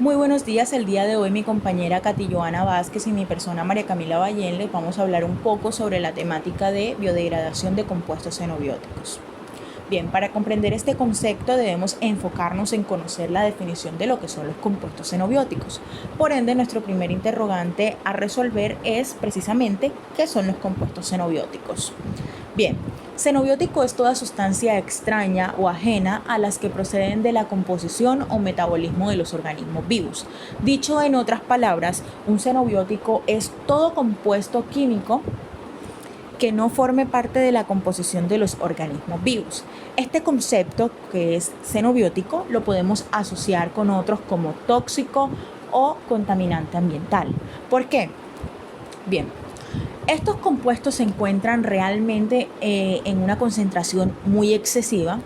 Muy buenos días, el día de hoy mi compañera Katy Joana Vázquez y mi persona María Camila Ballén les vamos a hablar un poco sobre la temática de biodegradación de compuestos xenobióticos. Bien, para comprender este concepto debemos enfocarnos en conocer la definición de lo que son los compuestos xenobióticos. Por ende, nuestro primer interrogante a resolver es precisamente qué son los compuestos xenobióticos. Bien, xenobiótico es toda sustancia extraña o ajena a las que proceden de la composición o metabolismo de los organismos vivos. Dicho en otras palabras, un xenobiótico es todo compuesto químico que no forme parte de la composición de los organismos vivos. Este concepto, que es xenobiótico, lo podemos asociar con otros como tóxico o contaminante ambiental. ¿Por qué? Bien, estos compuestos se encuentran realmente en una concentración muy excesiva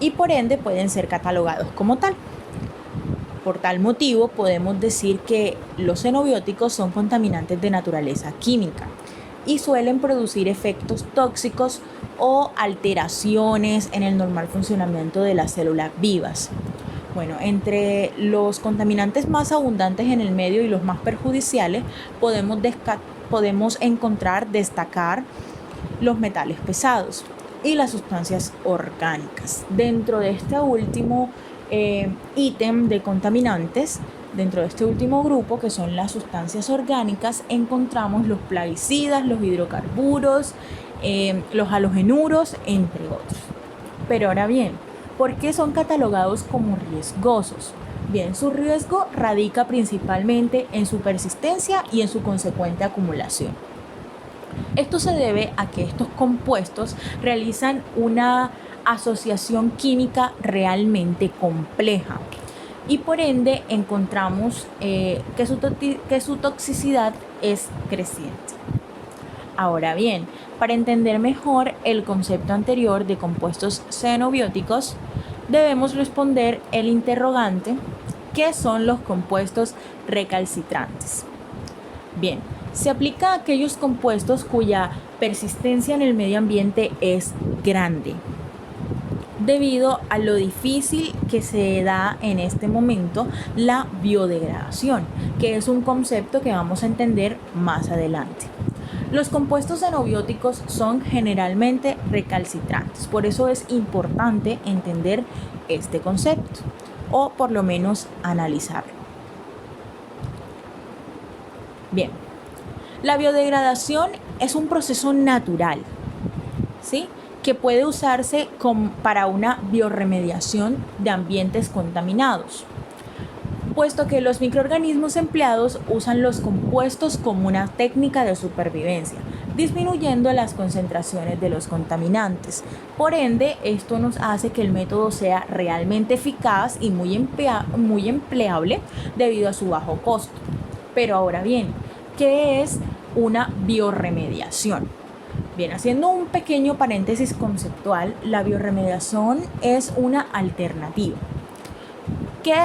y por ende pueden ser catalogados como tal. Por tal motivo podemos decir que los xenobióticos son contaminantes de naturaleza química y suelen producir efectos tóxicos o alteraciones en el normal funcionamiento de las células vivas. Bueno, entre los contaminantes más abundantes en el medio y los más perjudiciales podemos destacar los metales pesados y las sustancias orgánicas. Dentro de este último ítem de contaminantes, dentro de este último grupo, que son las sustancias orgánicas, encontramos los plaguicidas, los hidrocarburos, los halogenuros, entre otros. Pero ahora bien, ¿por qué son catalogados como riesgosos? Bien, su riesgo radica principalmente en su persistencia y en su consecuente acumulación. Esto se debe a que estos compuestos realizan una asociación química realmente compleja y por ende encontramos que su toxicidad es creciente. Ahora bien, para entender mejor el concepto anterior de compuestos xenobióticos, debemos responder el interrogante: ¿qué son los compuestos recalcitrantes? Bien, se aplica a aquellos compuestos cuya persistencia en el medio ambiente es grande, debido a lo difícil que se da en este momento la biodegradación, que es un concepto que vamos a entender más adelante. Los compuestos xenobióticos son generalmente recalcitrantes, por eso es importante entender este concepto o por lo menos analizarlo. Bien, la biodegradación es un proceso natural, ¿sí?, que puede usarse para una biorremediación de ambientes contaminados, puesto que los microorganismos empleados usan los compuestos como una técnica de supervivencia, disminuyendo las concentraciones de los contaminantes. Por ende, esto nos hace que el método sea realmente eficaz y muy empleable debido a su bajo costo. Pero ahora bien, ¿qué es una biorremediación? Bien, haciendo un pequeño paréntesis conceptual, la biorremediación es una alternativa. ¿Qué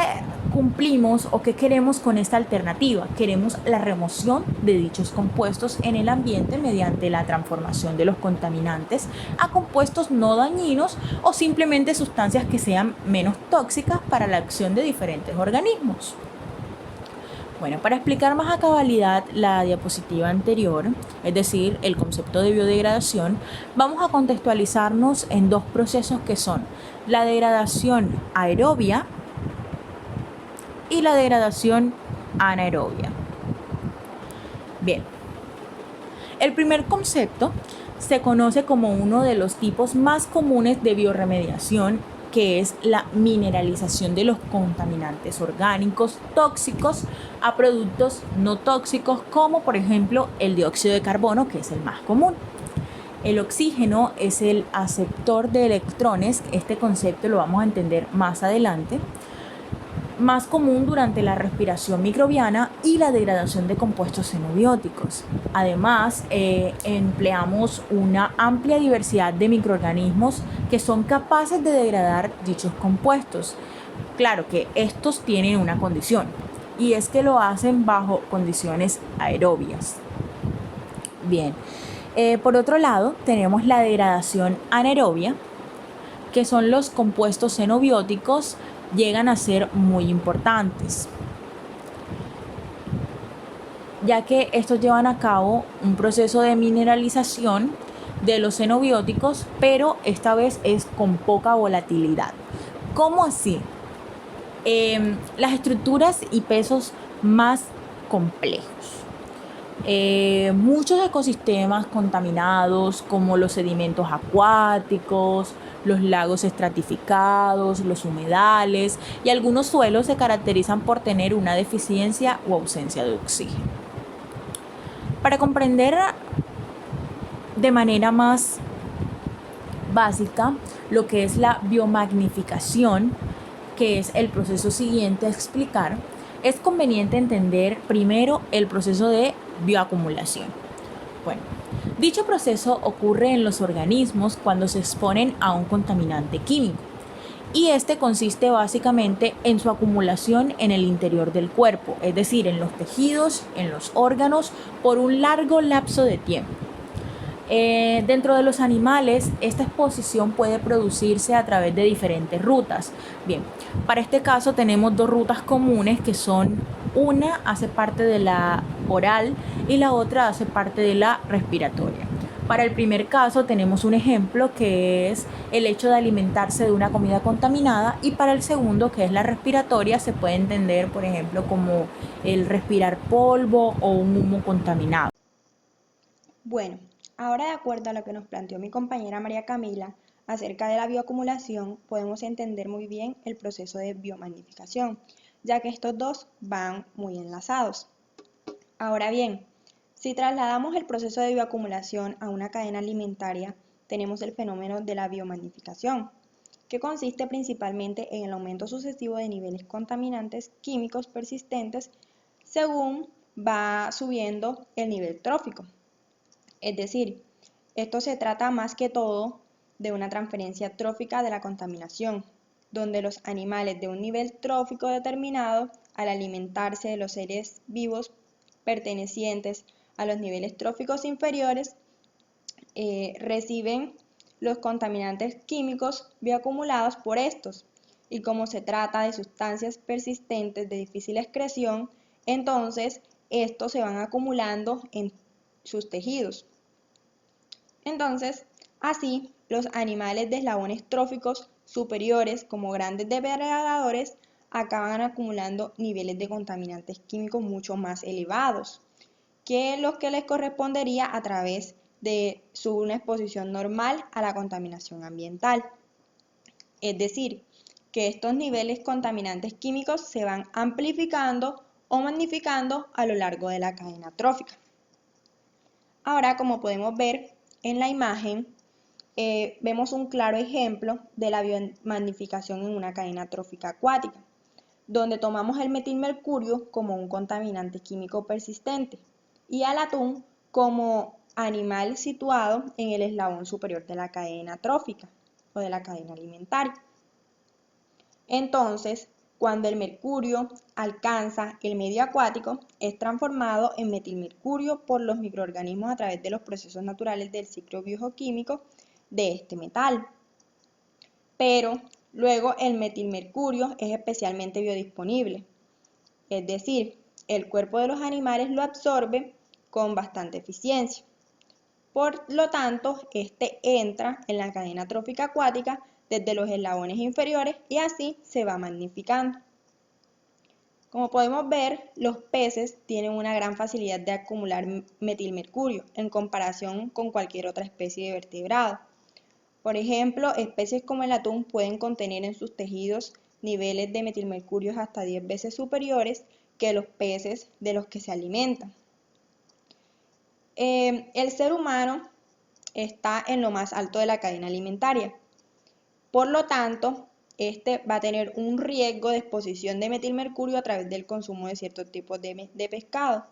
cumplimos o qué queremos con esta alternativa? Queremos la remoción de dichos compuestos en el ambiente mediante la transformación de los contaminantes a compuestos no dañinos o simplemente sustancias que sean menos tóxicas para la acción de diferentes organismos. Bueno, para explicar más a cabalidad la diapositiva anterior, es decir, el concepto de biodegradación, vamos a contextualizarnos en dos procesos que son la degradación aerobia y la degradación anaerobia. Bien, el primer concepto se conoce como uno de los tipos más comunes de biorremediación, que es la mineralización de los contaminantes orgánicos tóxicos a productos no tóxicos, como por ejemplo el dióxido de carbono, que es el más común. El oxígeno es el aceptor de electrones, este concepto lo vamos a entender más adelante, más común durante la respiración microbiana y la degradación de compuestos xenobióticos. Además, empleamos una amplia diversidad de microorganismos que son capaces de degradar dichos compuestos. Claro que estos tienen una condición, y es que lo hacen bajo condiciones aerobias. Bien, por otro lado, tenemos la degradación anaerobia, que son los compuestos xenobióticos llegan a ser muy importantes, ya que estos llevan a cabo un proceso de mineralización de los xenobióticos, pero esta vez es con poca volatilidad. ¿Cómo así? Las estructuras y pesos más complejos. Muchos ecosistemas contaminados como los sedimentos acuáticos, los lagos estratificados, los humedales y algunos suelos se caracterizan por tener una deficiencia o ausencia de oxígeno. Para comprender de manera más básica lo que es la biomagnificación, que es el proceso siguiente a explicar, es conveniente entender primero el proceso de bioacumulación. Bueno, dicho proceso ocurre en los organismos cuando se exponen a un contaminante químico, y este consiste básicamente en su acumulación en el interior del cuerpo, es decir, en los tejidos, en los órganos, por un largo lapso de tiempo. Dentro de los animales, esta exposición puede producirse a través de diferentes rutas. Bien, para este caso tenemos dos rutas comunes que son: una hace parte de la oral y la otra hace parte de la respiratoria. Para el primer caso tenemos un ejemplo que es el hecho de alimentarse de una comida contaminada, y para el segundo, que es la respiratoria, se puede entender, por ejemplo, como el respirar polvo o un humo contaminado. Bueno, ahora de acuerdo a lo que nos planteó mi compañera María Camila acerca de la bioacumulación, podemos entender muy bien el proceso de biomagnificación, ya que estos dos van muy enlazados. Ahora bien, si trasladamos el proceso de bioacumulación a una cadena alimentaria, tenemos el fenómeno de la biomagnificación, que consiste principalmente en el aumento sucesivo de niveles contaminantes químicos persistentes según va subiendo el nivel trófico. Es decir, esto se trata más que todo de una transferencia trófica de la contaminación, donde los animales de un nivel trófico determinado, al alimentarse de los seres vivos pertenecientes a los niveles tróficos inferiores, reciben los contaminantes químicos bioacumulados por estos. Y como se trata de sustancias persistentes de difícil excreción, entonces estos se van acumulando en sus tejidos. Entonces, así, los animales de eslabones tróficos superiores, como grandes depredadores, acaban acumulando niveles de contaminantes químicos mucho más elevados que los que les correspondería a través de una exposición normal a la contaminación ambiental. Es decir, que estos niveles contaminantes químicos se van amplificando o magnificando a lo largo de la cadena trófica. Ahora, como podemos ver en la imagen, vemos un claro ejemplo de la biomagnificación en una cadena trófica acuática, donde tomamos el metilmercurio como un contaminante químico persistente y al atún como animal situado en el eslabón superior de la cadena trófica o de la cadena alimentaria. Entonces, cuando el mercurio alcanza el medio acuático, es transformado en metilmercurio por los microorganismos a través de los procesos naturales del ciclo biogeoquímico de este metal. Pero luego el metilmercurio es especialmente biodisponible, es decir, el cuerpo de los animales lo absorbe con bastante eficiencia. Por lo tanto, este entra en la cadena trófica acuática desde los eslabones inferiores y así se va magnificando. Como podemos ver, los peces tienen una gran facilidad de acumular metilmercurio en comparación con cualquier otra especie de vertebrado. Por ejemplo, especies como el atún pueden contener en sus tejidos niveles de metilmercurio hasta 10 veces superiores que los peces de los que se alimentan. El ser humano está en lo más alto de la cadena alimentaria. Por lo tanto, este va a tener un riesgo de exposición de metilmercurio a través del consumo de ciertos tipos de pescado.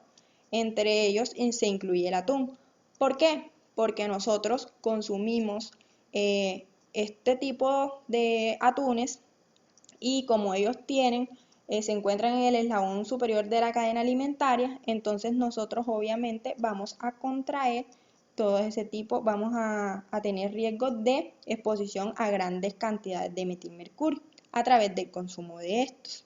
Entre ellos se incluye el atún. ¿Por qué? Porque nosotros consumimos este tipo de atunes y como ellos se encuentran en el eslabón superior de la cadena alimentaria, entonces nosotros obviamente vamos a contraer todo ese tipo, vamos a tener riesgo de exposición a grandes cantidades de metilmercurio. a través del consumo de estos.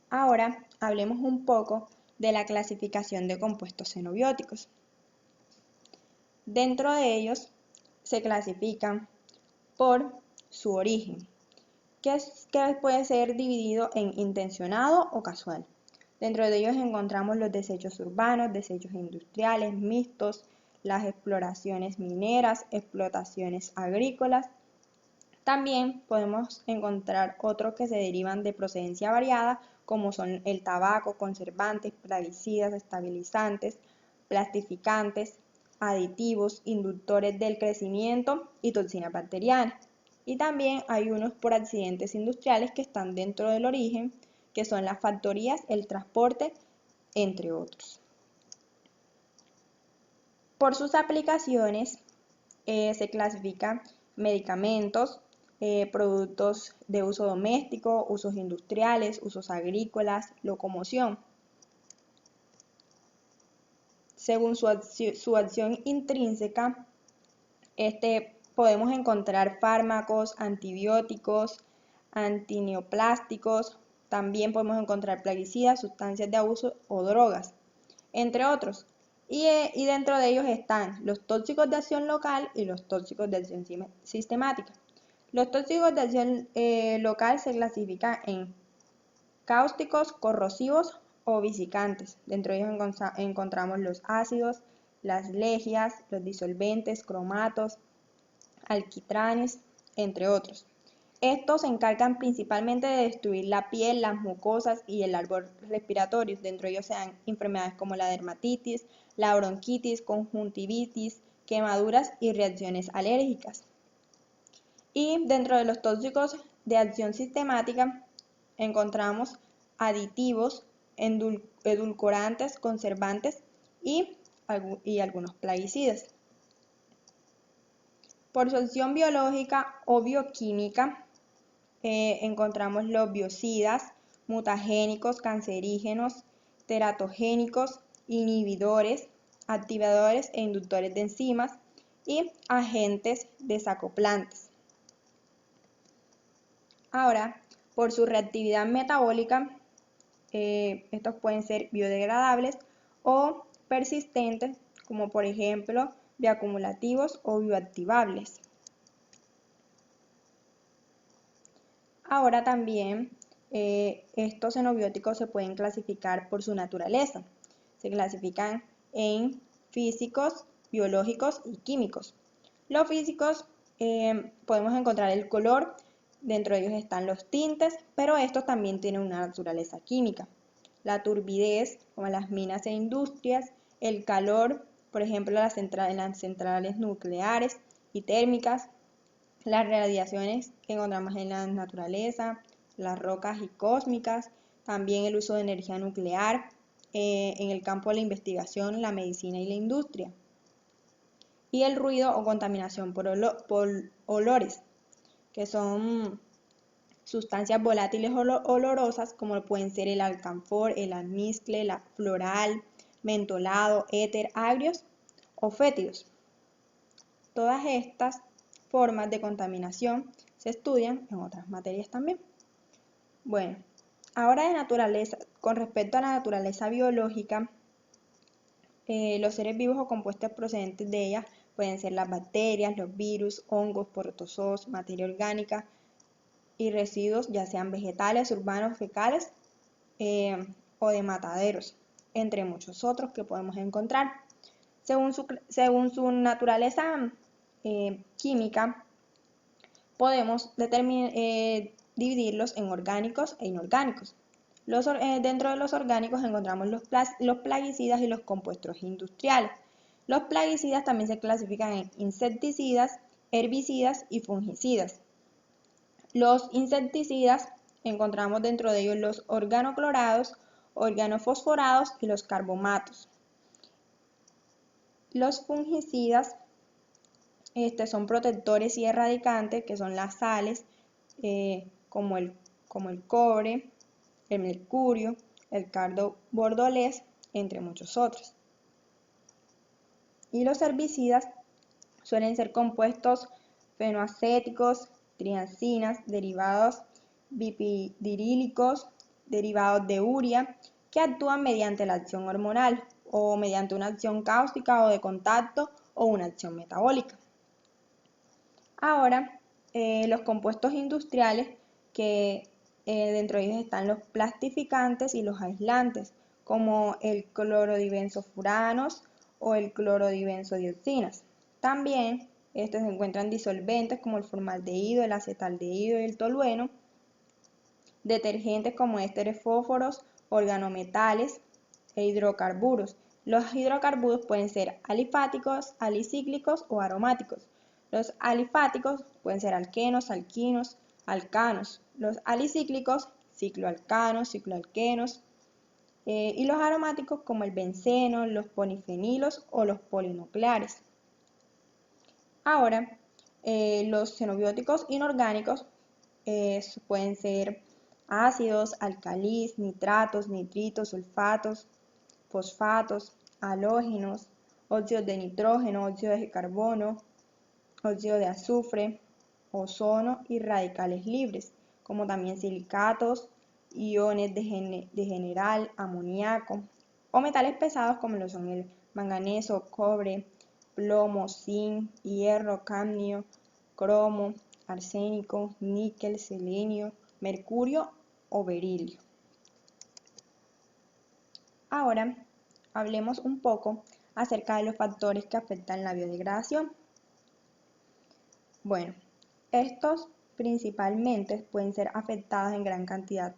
Ahora hablemos un poco de la clasificación de compuestos xenobióticos. Dentro de ellos se clasifican por su origen, que puede ser dividido en intencionado o casual. Dentro de ellos encontramos los desechos urbanos, desechos industriales, mixtos, las exploraciones mineras, explotaciones agrícolas. También podemos encontrar otros que se derivan de procedencia variada, como son el tabaco, conservantes, plaguicidas, estabilizantes, plastificantes, aditivos, inductores del crecimiento y toxinas bacterianas. Y también hay unos por accidentes industriales que están dentro del origen, que son las factorías, el transporte, entre otros. Por sus aplicaciones se clasifican medicamentos, productos de uso doméstico, usos industriales, usos agrícolas, locomoción. Según su acción intrínseca, podemos encontrar fármacos, antibióticos, antineoplásticos, también podemos encontrar plaguicidas, sustancias de abuso o drogas, entre otros. Y dentro de ellos están los tóxicos de acción local y los tóxicos de acción sistemática. Los tóxicos de acción local se clasifican en cáusticos, corrosivos o visicantes. Dentro de ellos encontramos los ácidos, las legias, los disolventes, cromatos, alquitranes, entre otros. Estos se encargan principalmente de destruir la piel, las mucosas y el árbol respiratorio. Dentro de ellos se dan enfermedades como la dermatitis, la bronquitis, conjuntivitis, quemaduras y reacciones alérgicas. Y dentro de los tóxicos de acción sistemática encontramos aditivos, edulcorantes, conservantes y algunos plaguicidas. Por su acción biológica o bioquímica encontramos los biocidas, mutagénicos, cancerígenos, teratogénicos, inhibidores, activadores e inductores de enzimas y agentes desacoplantes. Ahora, por su reactividad metabólica, estos pueden ser biodegradables o persistentes, como por ejemplo bioacumulativos o bioactivables. Ahora también estos xenobióticos se pueden clasificar por su naturaleza. Se clasifican en físicos, biológicos y químicos. Los físicos podemos encontrar el color, dentro de ellos están los tintes, pero estos también tienen una naturaleza química. La turbidez, como las minas e industrias, el calor, por ejemplo, en las centrales nucleares y térmicas, las radiaciones que encontramos en la naturaleza, las rocas y cósmicas, también el uso de energía nuclear en el campo de la investigación, la medicina y la industria. Y el ruido o contaminación por olores, que son sustancias volátiles olorosas como pueden ser el alcanfor, el almizcle, la floral, mentolado, éter, agrios o fétidos. Todas estas formas de contaminación se estudian en otras materias también. Bueno, ahora de naturaleza, con respecto a la naturaleza biológica, los seres vivos o compuestos procedentes de ellas pueden ser las bacterias, los virus, hongos, protozoos, materia orgánica y residuos, ya sean vegetales, urbanos, fecales o de mataderos, entre muchos otros que podemos encontrar. Según su naturaleza química, podemos dividirlos en orgánicos e inorgánicos. Dentro de los orgánicos encontramos los plaguicidas y los compuestos industriales. Los plaguicidas también se clasifican en insecticidas, herbicidas y fungicidas. Los insecticidas encontramos dentro de ellos los organoclorados, organofosforados y los carbomatos. Los fungicidas son protectores y erradicantes, que son las sales, como el cobre, el mercurio, el cardo bordolés, entre muchos otros. Y los herbicidas suelen ser compuestos fenoacéticos, triacinas, derivados bipidirílicos, derivados de urea, que actúan mediante la acción hormonal o mediante una acción cáustica o de contacto o una acción metabólica. Ahora, los compuestos industriales que dentro de ellos están los plastificantes y los aislantes, como el clorodibenzofuranos o el clorodibenzodioxinas. También estos se encuentran disolventes como el formaldehído, el acetaldehído y el tolueno, detergentes como ésteres fósforos, organometales e hidrocarburos. Los hidrocarburos pueden ser alifáticos, alicíclicos o aromáticos. Los alifáticos pueden ser alquenos, alquinos, alcanos. Los alicíclicos, cicloalcanos, cicloalquenos. Y los aromáticos como el benceno, los polifenilos o los polinucleares. Ahora, los xenobióticos inorgánicos pueden ser ácidos, alcalís, nitratos, nitritos, sulfatos, fosfatos, halógenos, óxidos de nitrógeno, óxidos de carbono, óxido de azufre, ozono y radicales libres, como también silicatos, iones de general, amoníaco, o metales pesados como lo son el manganeso, cobre, plomo, zinc, hierro, cadmio, cromo, arsénico, níquel, selenio, mercurio o berilio. Ahora hablemos un poco acerca de los factores que afectan la biodegradación. Bueno, estos principalmente pueden ser afectados en gran cantidad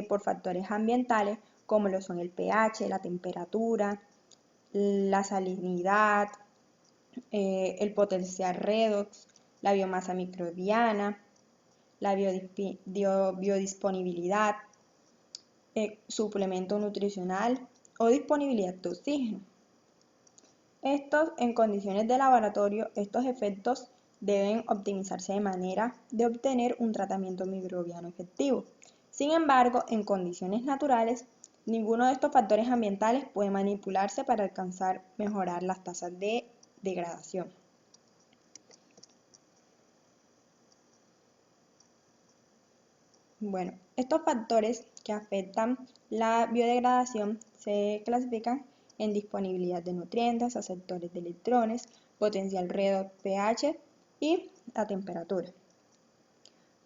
por factores ambientales como lo son el pH, la temperatura, la salinidad, el potencial redox, la biomasa microbiana, la biodisponibilidad, suplemento nutricional o disponibilidad de oxígeno. En condiciones de laboratorio, estos efectos deben optimizarse de manera de obtener un tratamiento microbiano efectivo. Sin embargo, en condiciones naturales, ninguno de estos factores ambientales puede manipularse para mejorar las tasas de degradación. Bueno, estos factores que afectan la biodegradación se clasifican en disponibilidad de nutrientes, aceptores de electrones, potencial redox pH y la temperatura.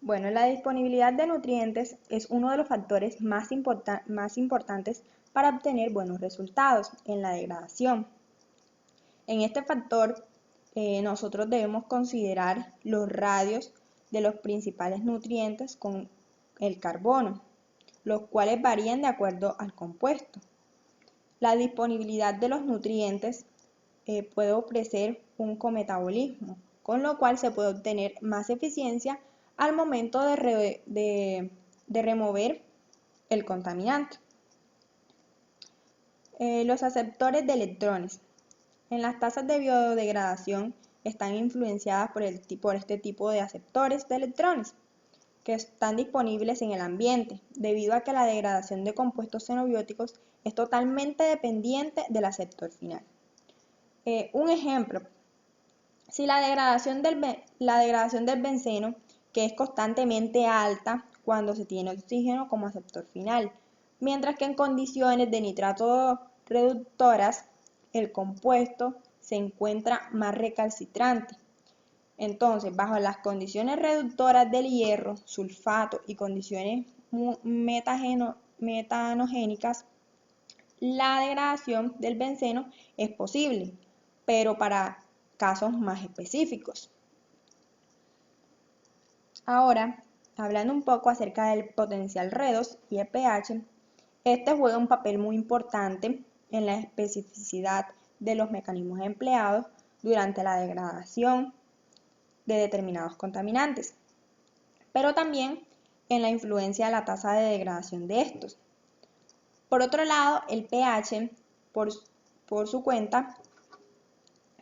Bueno, la disponibilidad de nutrientes es uno de los factores más importantes para obtener buenos resultados en la degradación. En este factor, nosotros debemos considerar los radios de los principales nutrientes con el carbono, los cuales varían de acuerdo al compuesto. La disponibilidad de los nutrientes puede ofrecer un cometabolismo, con lo cual se puede obtener más eficiencia al momento de remover el contaminante. Los aceptores de electrones. En las tasas de biodegradación están influenciadas por este tipo de aceptores de electrones que están disponibles en el ambiente, debido a que la degradación de compuestos xenobióticos es totalmente dependiente del aceptor final. Un ejemplo, si la degradación del benceno, que es constantemente alta cuando se tiene oxígeno como aceptor final, mientras que en condiciones de nitrato reductoras, el compuesto se encuentra más recalcitrante. Entonces, bajo las condiciones reductoras del hierro, sulfato y condiciones metanogénicas, la degradación del benceno es posible, pero para casos más específicos. Ahora, hablando un poco acerca del potencial redox y el pH, este juega un papel muy importante en la especificidad de los mecanismos empleados durante la degradación de determinados contaminantes, pero también en la influencia de la tasa de degradación de estos. Por otro lado, el pH, por su cuenta,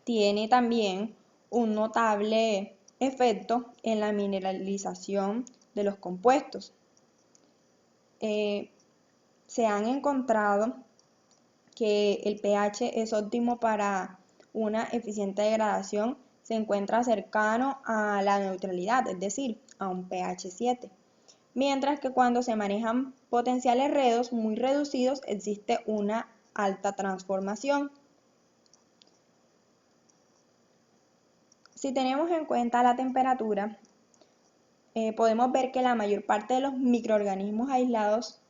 tiene también un notable efecto en la mineralización de los compuestos. Se han encontrado que el pH es óptimo para una eficiente degradación se encuentra cercano a la neutralidad, es decir, a un pH 7. Mientras que cuando se manejan potenciales redos muy reducidos existe una alta transformación. Si tenemos en cuenta la temperatura, podemos ver que la mayor parte de los microorganismos aislados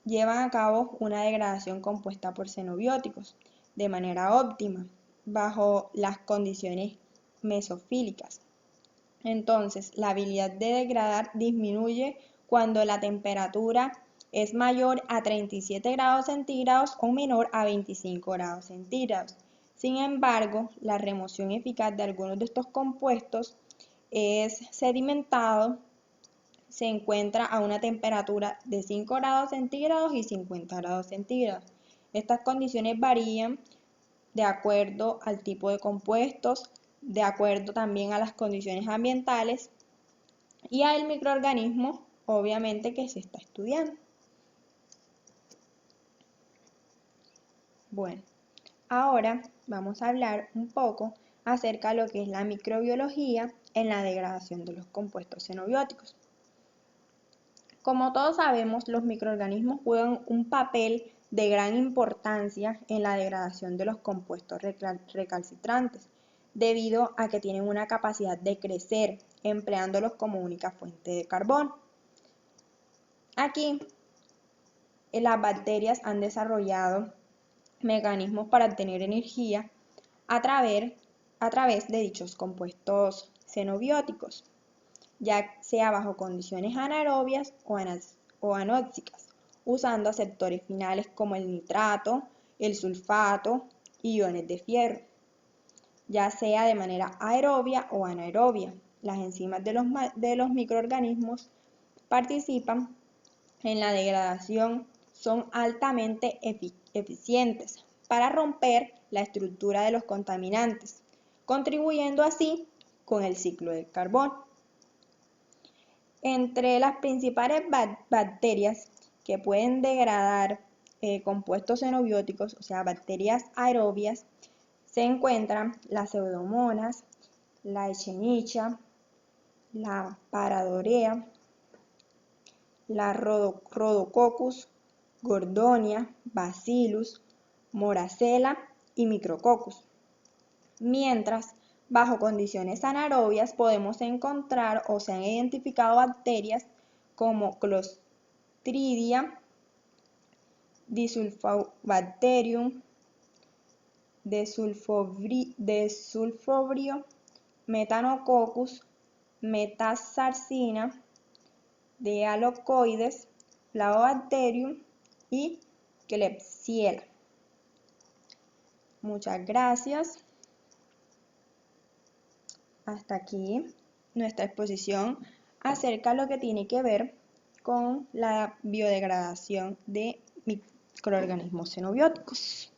llevan a cabo una degradación compuesta por xenobióticos de manera óptima bajo las condiciones mesofílicas. Entonces, la habilidad de degradar disminuye cuando la temperatura es mayor a 37 grados centígrados o menor a 25 grados centígrados. Sin embargo, la remoción eficaz de algunos de estos compuestos es sedimentado, se encuentra a una temperatura de 5 grados centígrados y 50 grados centígrados. Estas condiciones varían de acuerdo al tipo de compuestos, de acuerdo también a las condiciones ambientales y al microorganismo, obviamente, que se está estudiando. Bueno, ahora vamos a hablar un poco acerca de lo que es la microbiología en la degradación de los compuestos xenobióticos. Como todos sabemos, los microorganismos juegan un papel de gran importancia en la degradación de los compuestos recalcitrantes, debido a que tienen una capacidad de crecer, empleándolos como única fuente de carbono. Aquí, las bacterias han desarrollado mecanismos para obtener energía a través de dichos compuestos xenobióticos, ya sea bajo condiciones anaerobias o anóxicas, usando aceptores finales como el nitrato, el sulfato y iones de fierro, ya sea de manera aerobia o anaerobia. Las enzimas de los microorganismos participan en la degradación, son altamente eficientes para romper la estructura de los contaminantes, contribuyendo así con el ciclo del carbono. Entre las principales bacterias que pueden degradar compuestos xenobióticos, o sea, bacterias aerobias, se encuentran las pseudomonas, la echenichia, la paradorea, la rhodococcus, gordonia, bacillus, moracella y micrococcus. Mientras, bajo condiciones anaerobias podemos encontrar o se han identificado bacterias como Clostridia, Disulfobacterium, Desulfobrio, Metanococcus, Metasarcina, Dealocoides, Flavobacterium y Klebsiella. Muchas gracias. Hasta aquí nuestra exposición acerca de lo que tiene que ver con la biodegradación de microorganismos xenobióticos.